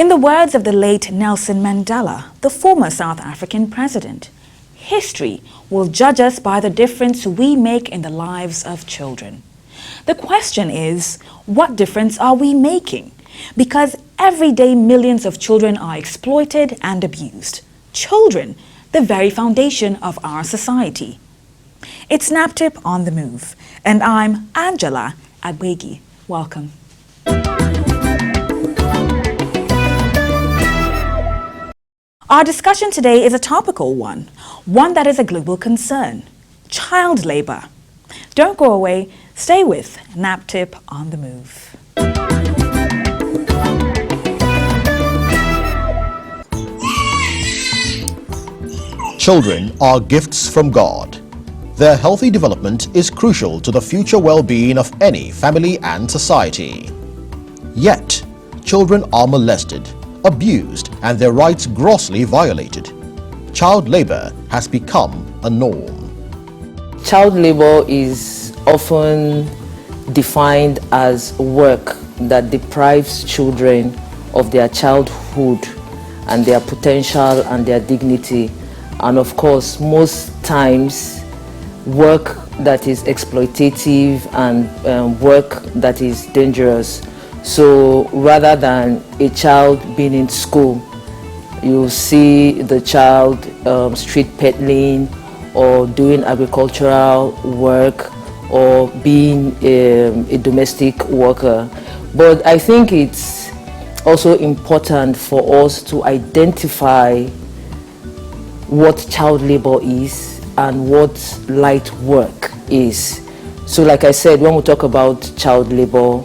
In the words of the late Nelson Mandela, the former South African president, history will judge us by the difference we make in the lives of children. The question is, what difference are we making? Because every day millions of children are exploited and abused. Children, the very foundation of our society. It's NAPTIP on the Move, and I'm Angela Adwegi. Welcome. Our discussion today is a topical one that is a global concern: child labor. Don't go away, stay with NAPTIP on the Move. Children are gifts from God. Their healthy development is crucial to the future well-being of any family and society. Yet, children are molested, abused, and their rights grossly violated. Child labor has become a norm. Child labor is often defined as work that deprives children of their childhood and their potential and their dignity, and of course most times work that is exploitative and work that is dangerous. So rather than a child being in school, you see the child street peddling or doing agricultural work or being a domestic worker. But I think it's also important for us to identify what child labor is and what light work is. So like I said, when we talk about child labor,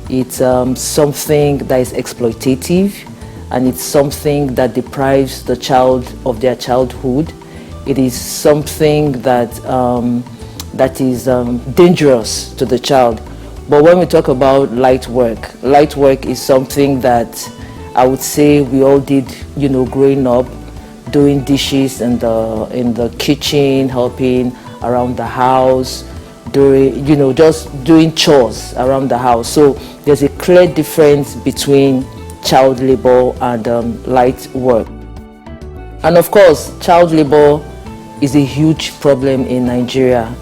it's something that is exploitative, and it's something that deprives the child of their childhood. It is something that that is dangerous to the child. But when we talk about light work is something that I would say we all did, growing up, doing dishes in the kitchen, helping around the house, just doing chores around the house. So there's a clear difference between child labor and light work. And of course, child labor is a huge problem in Nigeria,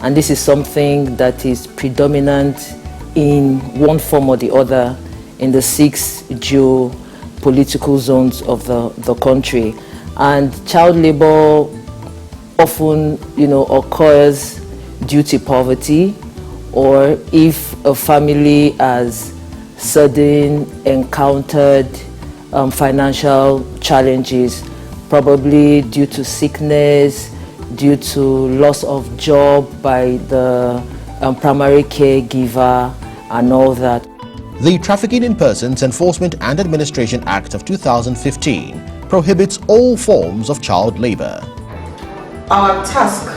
and this is something that is predominant in one form or the other in the 6 geopolitical zones of the country. And child labor often, occurs due to poverty, or if a family has sudden encountered financial challenges, probably due to sickness, due to loss of job by the primary caregiver and all that. The Trafficking in Persons Enforcement and Administration Act of 2015 prohibits all forms of child labor. Our task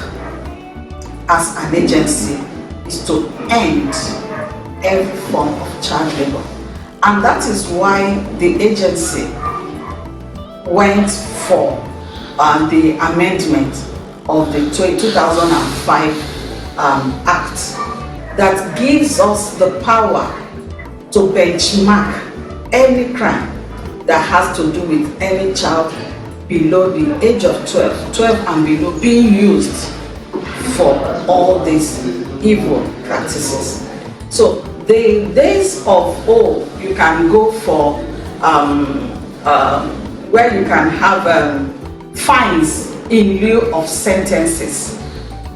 as an agency is to end every form of child labor, and that is why the agency went for the amendment of the 2005 Act that gives us the power to benchmark any crime that has to do with any child below the age of 12 and below being used for all these evil practices. So the days of, you can go for where you can have fines in lieu of sentences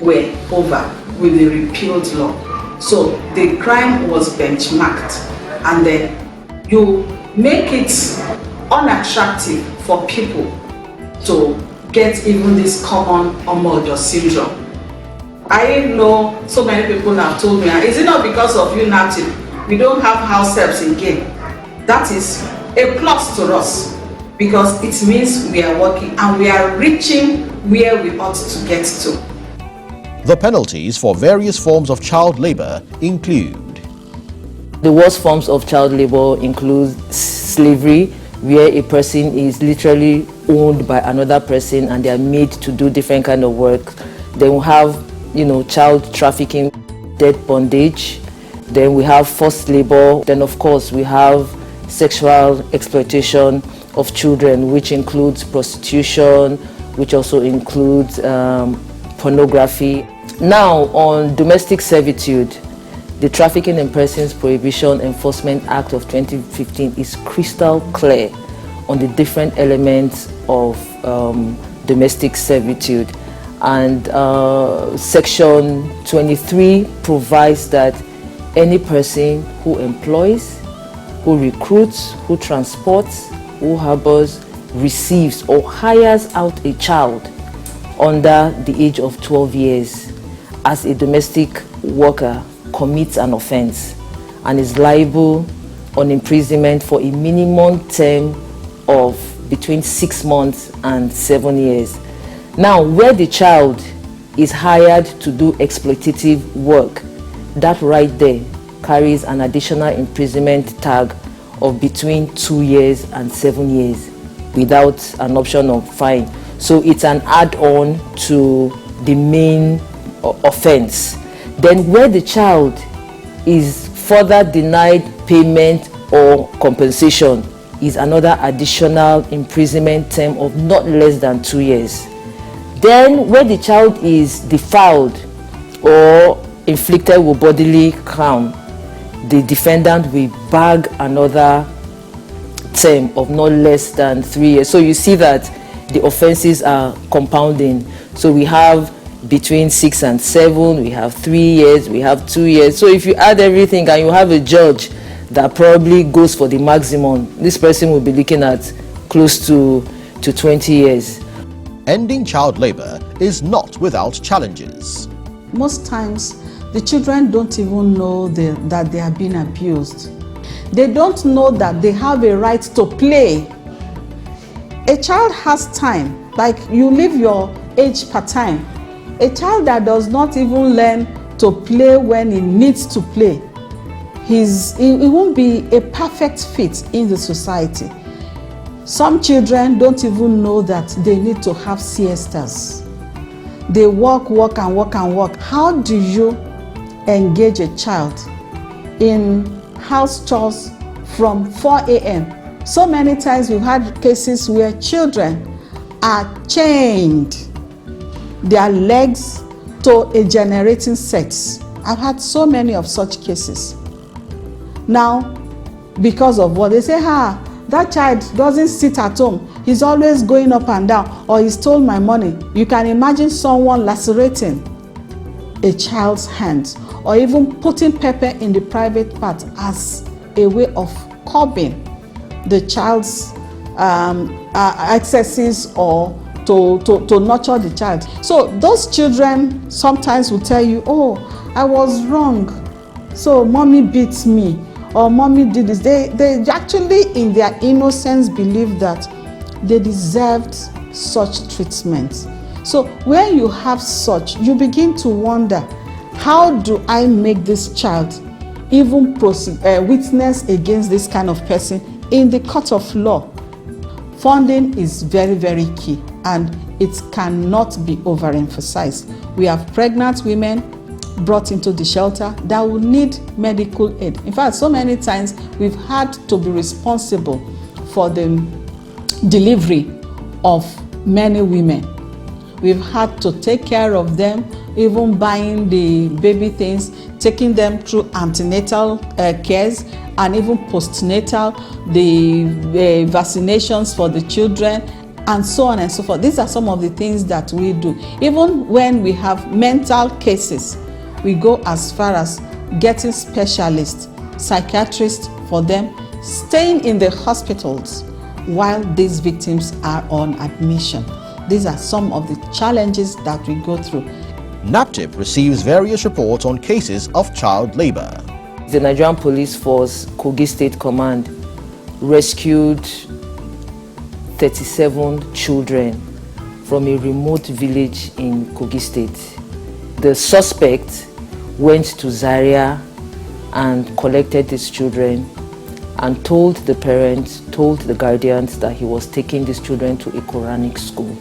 were over with the repealed law. So the crime was benchmarked, and then you make it unattractive for people to get even this common Omojo syndrome. I know so many people have told me, is it not because of you, NAPTIP, we don't have house helps again? That is a plus to us, because it means we are working and we are reaching where we ought to get to. The penalties for various forms of child labor include: The worst forms of child labor include slavery, where a person is literally owned by another person and they are made to do different kind of work. Then we have, child trafficking, debt bondage. Then we have forced labor. Then of course we have sexual exploitation of children, which includes prostitution, which also includes pornography. Now, on domestic servitude, the Trafficking in Persons Prohibition Enforcement Act of 2015 is crystal clear on the different elements of domestic servitude. And Section 23 provides that any person who employs, who recruits, who transports, who harbors, receives or hires out a child under the age of 12 years as a domestic worker commits an offense and is liable on imprisonment for a minimum term of between 6 months and 7 years. Now, where the child is hired to do exploitative work, that right there carries an additional imprisonment tag of between 2 years and 7 years without an option of fine. So it's an add-on to the main offense. Then where the child is further denied payment or compensation is another additional imprisonment term of not less than 2 years. Then where the child is defiled or inflicted with bodily harm, the defendant will bag another term of not less than 3 years. So you see that the offenses are compounding. So we have between 6 and 7, we have 3 years, we have 2 years. So if you add everything and you have a judge that probably goes for the maximum, this person will be looking at close to 20 years. Ending child labor is not without challenges. Most times, the children don't even know that they are being abused. They don't know that they have a right to play. A child has time, like you live your age per time. A child that does not even learn to play when he needs to play, he won't be a perfect fit in the society. Some children don't even know that they need to have siestas. They work and work and work. How do you engage a child in house chores from 4 a.m.? So many times we've had cases where children are chained their legs to a generating set. I've had so many of such cases. Now, because of what they say, that child doesn't sit at home. He's always going up and down, or he stole my money. You can imagine someone lacerating a child's hands, or even putting pepper in the private part as a way of curbing the child's excesses or to nurture the child. So those children sometimes will tell you, oh, I was wrong, so mommy beats me, or mommy did this. They actually in their innocence believe that they deserved such treatment. So when you have such, you begin to wonder, how do I make this child even witness against this kind of person in the court of law? Funding is very, very key, and it cannot be overemphasized. We have pregnant women brought into the shelter that will need medical aid. In fact, so many times we've had to be responsible for the delivery of many women. We've had to take care of them, even buying the baby things, taking them through antenatal cares and even postnatal, the vaccinations for the children, and so on and so forth. These are some of the things that we do. Even when we have mental cases, we go as far as getting specialists, psychiatrists for them, staying in the hospitals while these victims are on admission. These are some of the challenges that we go through. NAPTIP receives various reports on cases of child labor. The Nigerian Police Force Kogi State Command rescued 37 children from a remote village in Kogi State. The suspect went to Zaria and collected these children and told the parents, told the guardians that he was taking these children to a Quranic school.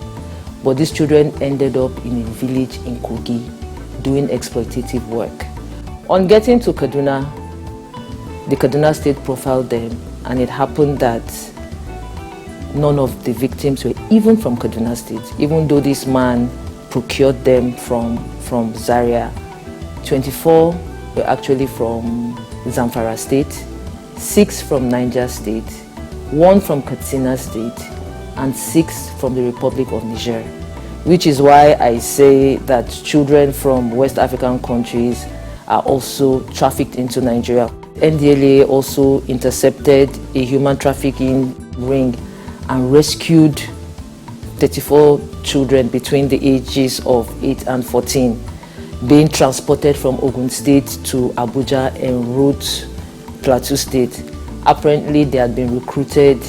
But these children ended up in a village in Kogi doing exploitative work. On getting to Kaduna, the Kaduna State profiled them, and it happened that none of the victims were even from Kaduna State, even though this man procured them from Zaria. 24 were actually from Zamfara State, 6 from Niger State, 1 from Katsina State, and 6 from the Republic of Niger, which is why I say that children from West African countries are also trafficked into Nigeria. NDLA also intercepted a human trafficking ring and rescued 34 children between the ages of 8 and 14, being transported from Ogun State to Abuja en route Plateau State. Apparently, they had been recruited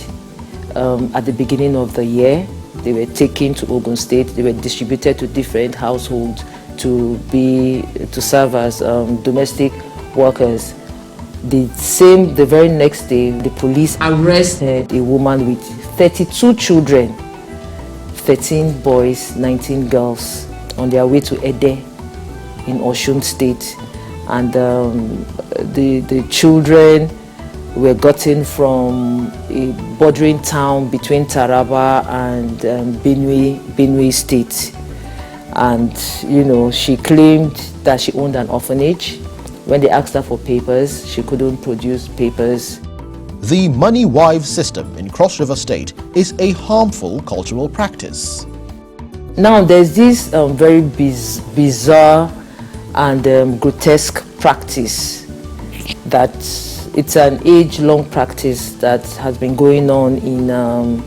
at the beginning of the year. They were taken to Ogun State. They were distributed to different households to serve as domestic workers. The very next day, the police arrested a woman with 32 children, 13 boys, 19 girls, on their way to Ede in Osun State. And the children were gotten from a bordering town between Taraba and Benue State. And, you know, she claimed that she owned an orphanage. When they asked her for papers, she couldn't produce papers. The money wives system in Cross River State is a harmful cultural practice. Now, there's this very bizarre and grotesque practice that it's an age-long practice that has been going on in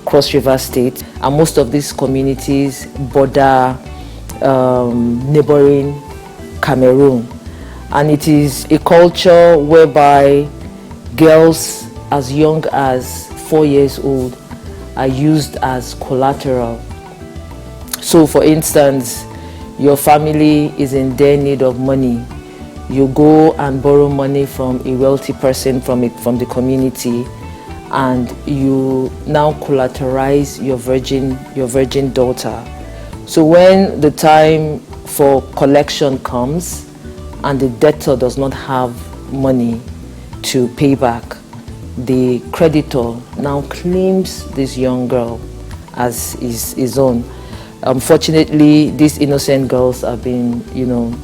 Cross River State, and most of these communities border neighboring Cameroon. And it is a culture whereby girls as young as 4 years old are used as collateral. So, for instance, your family is in dire need of money. You go and borrow money from a wealthy person from the community, and you now collateralize your virgin daughter. So when the time for collection comes and the debtor does not have money to pay back, the creditor now claims this young girl as his own. Unfortunately, these innocent girls have been,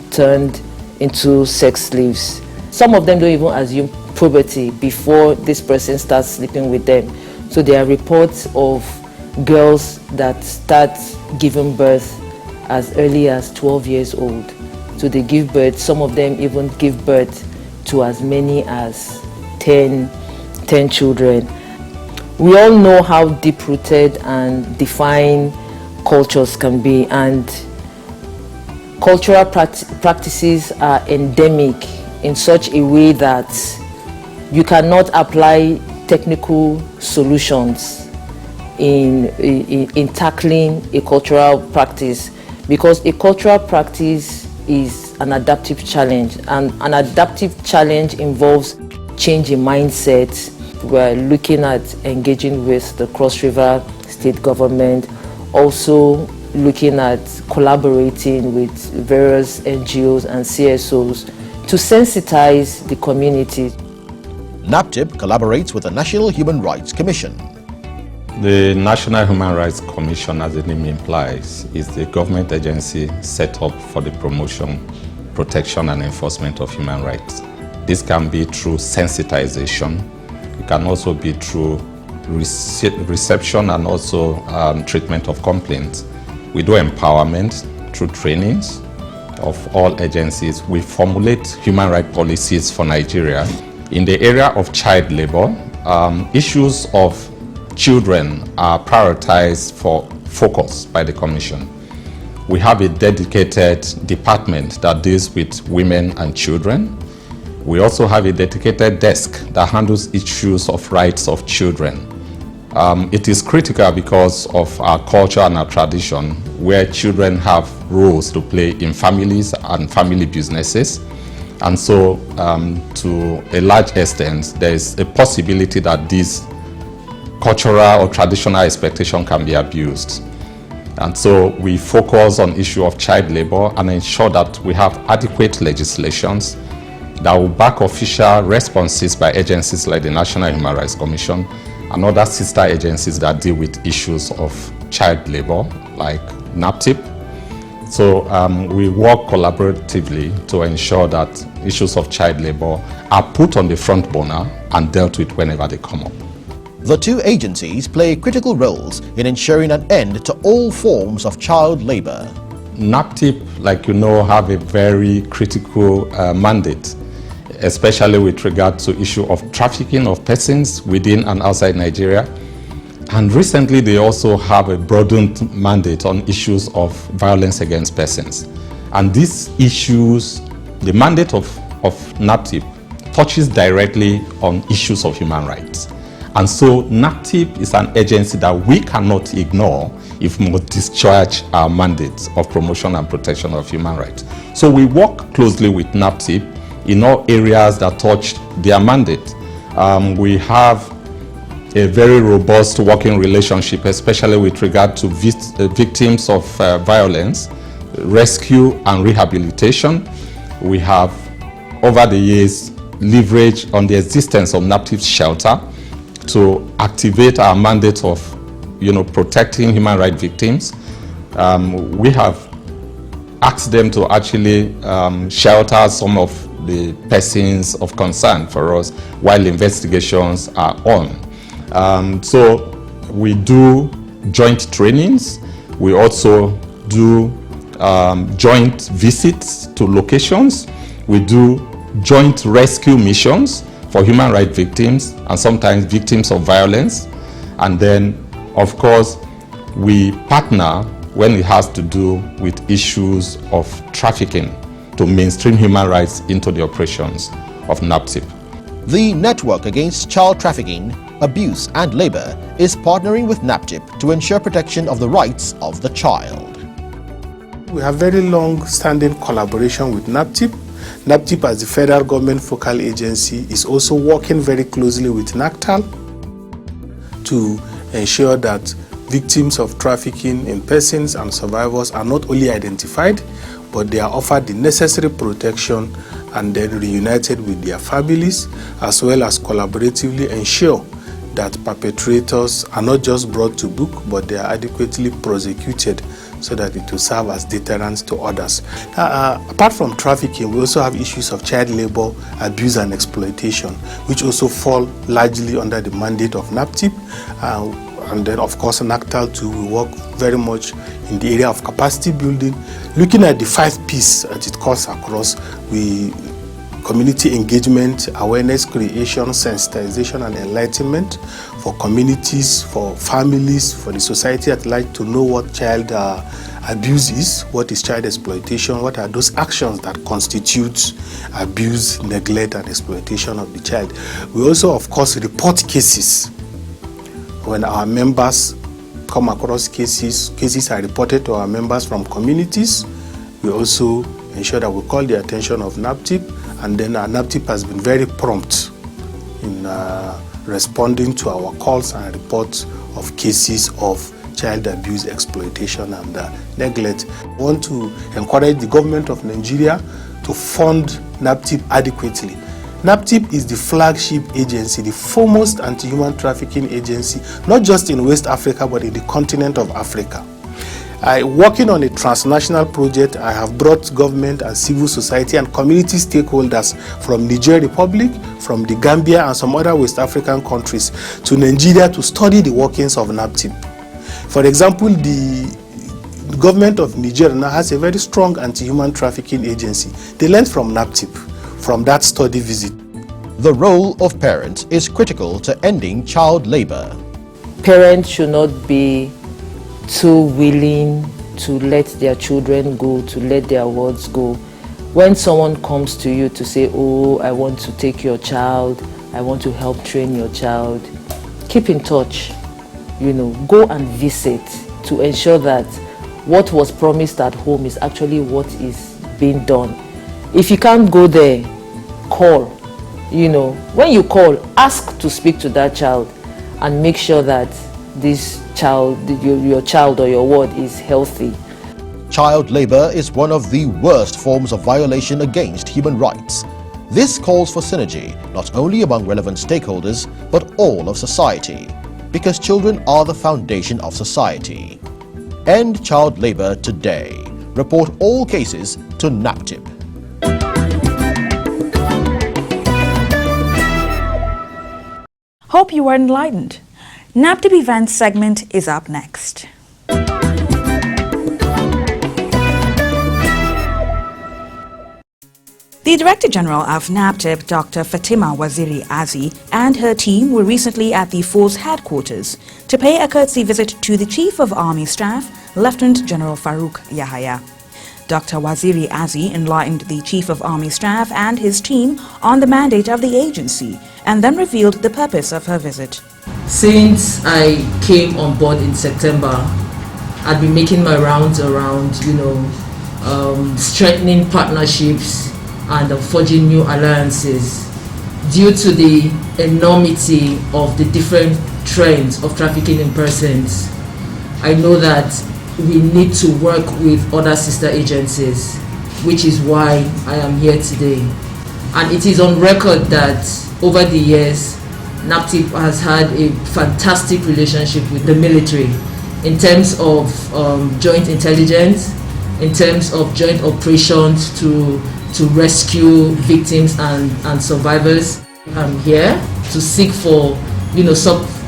turned into sex slaves. Some of them don't even assume puberty before this person starts sleeping with them. So there are reports of girls that start giving birth as early as 12 years old. So they give birth, some of them even give birth to as many as 10 children. We all know how deep-rooted and defined cultures can be, and cultural practices are endemic in such a way that you cannot apply technical solutions in tackling a cultural practice, because a cultural practice is an adaptive challenge, and an adaptive challenge involves change in mindset. We're looking at engaging with the Cross River State government, also looking at collaborating with various NGOs and CSOs to sensitize the community. NAPTIP collaborates with the National Human Rights Commission. The National Human Rights Commission, as the name implies, is the government agency set up for the promotion protection and enforcement of human rights. This can be through sensitization. It can also be through reception and also treatment of complaints. We do empowerment through trainings of all agencies. We formulate human rights policies for Nigeria. In the area of child labor, issues of children are prioritized for focus by the Commission. We have a dedicated department that deals with women and children. We also have a dedicated desk that handles issues of rights of children. It is critical because of our culture and our tradition, where children have roles to play in families and family businesses. And so, to a large extent, there is a possibility that this cultural or traditional expectation can be abused. And so we focus on issue of child labor and ensure that we have adequate legislations that will back official responses by agencies like the National Human Rights Commission and other sister agencies that deal with issues of child labor, like NAPTIP. So we work collaboratively to ensure that issues of child labor are put on the front burner and dealt with whenever they come up. The two agencies play critical roles in ensuring an end to all forms of child labor. NAPTIP, like you know, have a very critical mandate, especially with regard to issue of trafficking of persons within and outside Nigeria. And recently, they also have a broadened mandate on issues of violence against persons. And these issues, the mandate of NAPTIP touches directly on issues of human rights. And so NAPTIP is an agency that we cannot ignore if we must discharge our mandate of promotion and protection of human rights. So we work closely with NAPTIP in all areas that touch their mandate. We have a very robust working relationship, especially with regard to victims of violence, rescue and rehabilitation. We have, over the years, leveraged on the existence of NAPTIP's shelter to activate our mandate of, protecting human rights victims. We have asked them to actually shelter some of the persons of concern for us while investigations are on. So we do joint trainings. We also do joint visits to locations. We do joint rescue missions for human rights victims and sometimes victims of violence. And then, of course, we partner when it has to do with issues of trafficking to mainstream human rights into the operations of NAPTIP. The Network Against Child Trafficking, Abuse and Labor is partnering with NAPTIP to ensure protection of the rights of the child. We have very long-standing collaboration with NAPTIP. NAPTIP, as the federal government focal agency, is also working very closely with NACTAL to ensure that victims of trafficking in persons and survivors are not only identified, but they are offered the necessary protection and then reunited with their families, as well as collaboratively ensure that perpetrators are not just brought to book, but they are adequately prosecuted so that it will serve as deterrents to others. Apart from trafficking, we also have issues of child labor, abuse and exploitation, which also fall largely under the mandate of NAPTIP. And then, of course, NACTAL too, we work very much in the area of capacity building, looking at the 5 P's that it calls across. Community engagement, awareness creation, sensitization and enlightenment for communities, for families, for the society at large to know what child abuse is, what is child exploitation, what are those actions that constitute abuse, neglect and exploitation of the child. We also, of course, report cases. When our members come across cases are reported to our members from communities. We also ensure that we call the attention of NAPTIP, and then our NAPTIP has been very prompt in responding to our calls and reports of cases of child abuse, exploitation and neglect. We want to encourage the government of Nigeria to fund NAPTIP adequately. NAPTIP is the flagship agency, the foremost anti-human trafficking agency, not just in West Africa, but in the continent of Africa. Working on a transnational project, I have brought government and civil society and community stakeholders from Niger Republic, from the Gambia and some other West African countries to Nigeria to study the workings of NAPTIP. For example, the government of Niger now has a very strong anti-human trafficking agency. They learned from NAPTIP, from that study visit. The role of parents is critical to ending child labor. Parents should not be too willing to let their children go, to let their words go. When someone comes to you to say, oh, I want to take your child, I want to help train your child, keep in touch, go and visit to ensure that what was promised at home is actually what is being done. If you can't go there, call. When you call, ask to speak to that child and make sure that this child, your child or your ward is healthy. Child labor is one of the worst forms of violation against human rights. This calls for synergy not only among relevant stakeholders but all of society, because children are the foundation of society. End child labor today. Report all cases to NAPTIP. Hope you were enlightened. NAPTIP Events segment is up next. The Director General of NAPTIP, Dr. Fatima Waziri Azi, and her team were recently at the force headquarters to pay a courtesy visit to the Chief of Army Staff, Lieutenant General Farouk Yahaya. Dr. Waziri Azi enlightened the Chief of Army Staff and his team on the mandate of the agency and then revealed the purpose of her visit. Since I came on board in September, I've been making my rounds around, strengthening partnerships and forging new alliances. Due to the enormity of the different trends of trafficking in persons, I know that we need to work with other sister agencies, which is why I am here today. And it is on record that over the years, NAPTIP has had a fantastic relationship with the military in terms of joint intelligence, in terms of joint operations to rescue victims and survivors. I'm here to seek for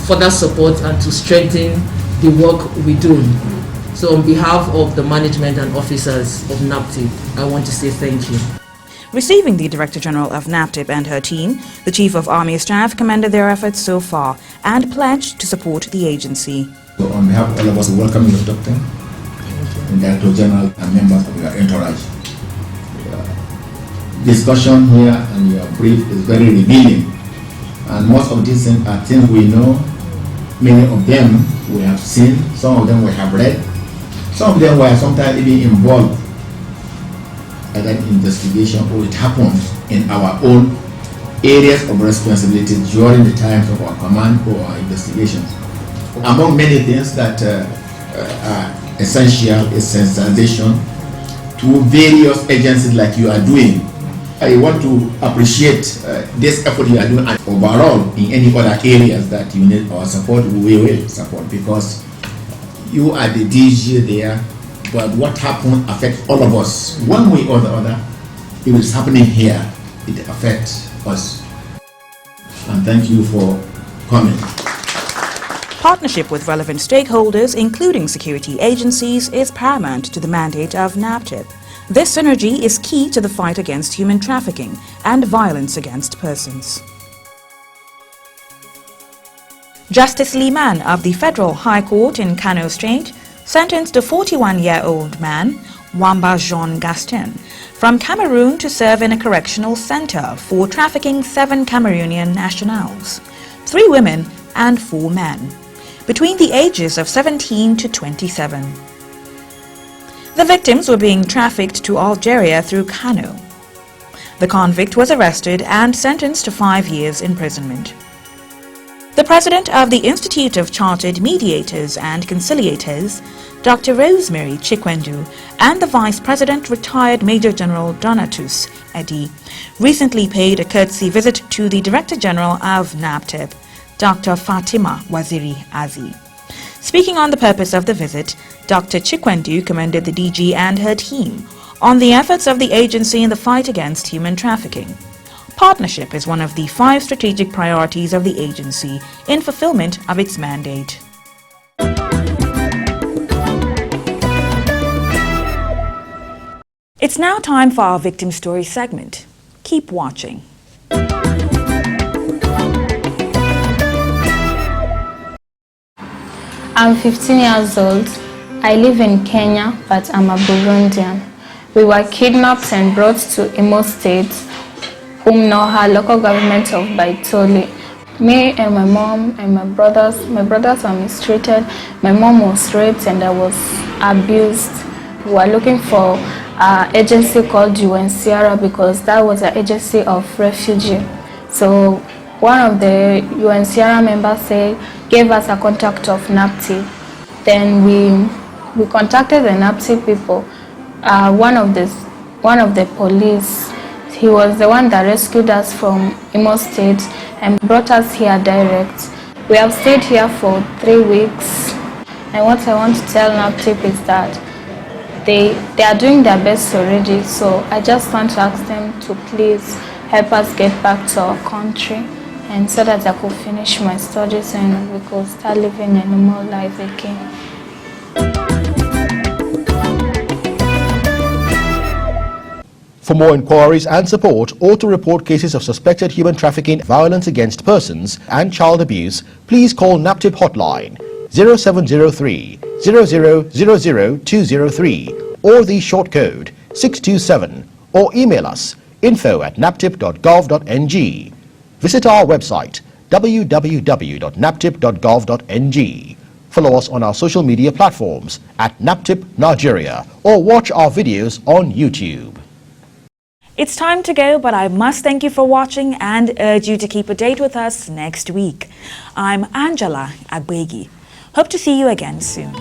further support and to strengthen the work we do. So on behalf of the management and officers of NAPTIP, I want to say thank you. Receiving the Director General of NAPTIP and her team, the Chief of Army Staff commended their efforts so far and pledged to support the agency. So on behalf of all of us, we welcome you, Doctor, and Director General and members of your entourage. Discussion here and your brief is very revealing, and most of these things are things we know. Many of them we have seen, some of them we have read, some of them were sometimes even involved in an investigation, or it happens in our own areas of responsibility during the times of our command or our investigations. Among many things that are essential is sensitization to various agencies like you are doing. I want to appreciate this effort you are doing, and overall in any other areas that you need our support, we will support, because you are the DG there, but what happened affects all of us one way or the other. If it's happening here, it affects us. And thank you for coming. Partnership with relevant stakeholders, including security agencies, is paramount to the mandate of NAPTIP. This synergy is key to the fight against human trafficking and violence against persons. Justice Liman of the Federal High Court in Kano State sentenced a 41-year-old man, Wamba Jean Gaston, from Cameroon to serve in a correctional center for trafficking 7 Cameroonian nationals, 3 women and 4 men, between the ages of 17 to 27. The victims were being trafficked to Algeria through Kano. The convict was arrested and sentenced to 5 years imprisonment. The president of the Institute of Chartered Mediators and Conciliators, Dr. Rosemary Chikwendu, and the Vice President, retired Major General Donatus Eddy, recently paid a courtesy visit to the Director General of NAPTIP, Dr. Fatima Waziri Azi. Speaking on the purpose of the visit, Dr. Chikwendu commended the DG and her team on the efforts of the agency in the fight against human trafficking. Partnership is one of the 5 strategic priorities of the agency in fulfillment of its mandate. It's now time for our Victim Story segment. Keep watching. I'm 15 years old. I live in Kenya, but I'm a Burundian. We were kidnapped and brought to Imo State, Umnoha, local government of Baitoli. Me and my mom and my brothers were mistreated. My mom was raped and I was abused. We were looking for an agency called UNHCR because that was an agency of refugee. So one of the UNHCR members gave us a contact of NAPTIP. Then we contacted the NAPTIP people. One of the police, he was the one that rescued us from Imo State and brought us here direct. We have stayed here for 3 weeks, and what I want to tell NAPTIP is that they are doing their best already, so I just want to ask them to please help us get back to our country, and so that I could finish my studies and we could start living a normal life again. For more inquiries and support, or to report cases of suspected human trafficking, violence against persons and child abuse, please call NAPTIP hotline 0703 0000203 or the short code 627, or email us info@naptip.gov.ng. Visit our website www.naptip.gov.ng. Follow us on our social media platforms at NAPTIP Nigeria, or watch our videos on YouTube. It's time to go, but I must thank you for watching and urge you to keep a date with us next week. I'm Angela Agbegi. Hope to see you again soon.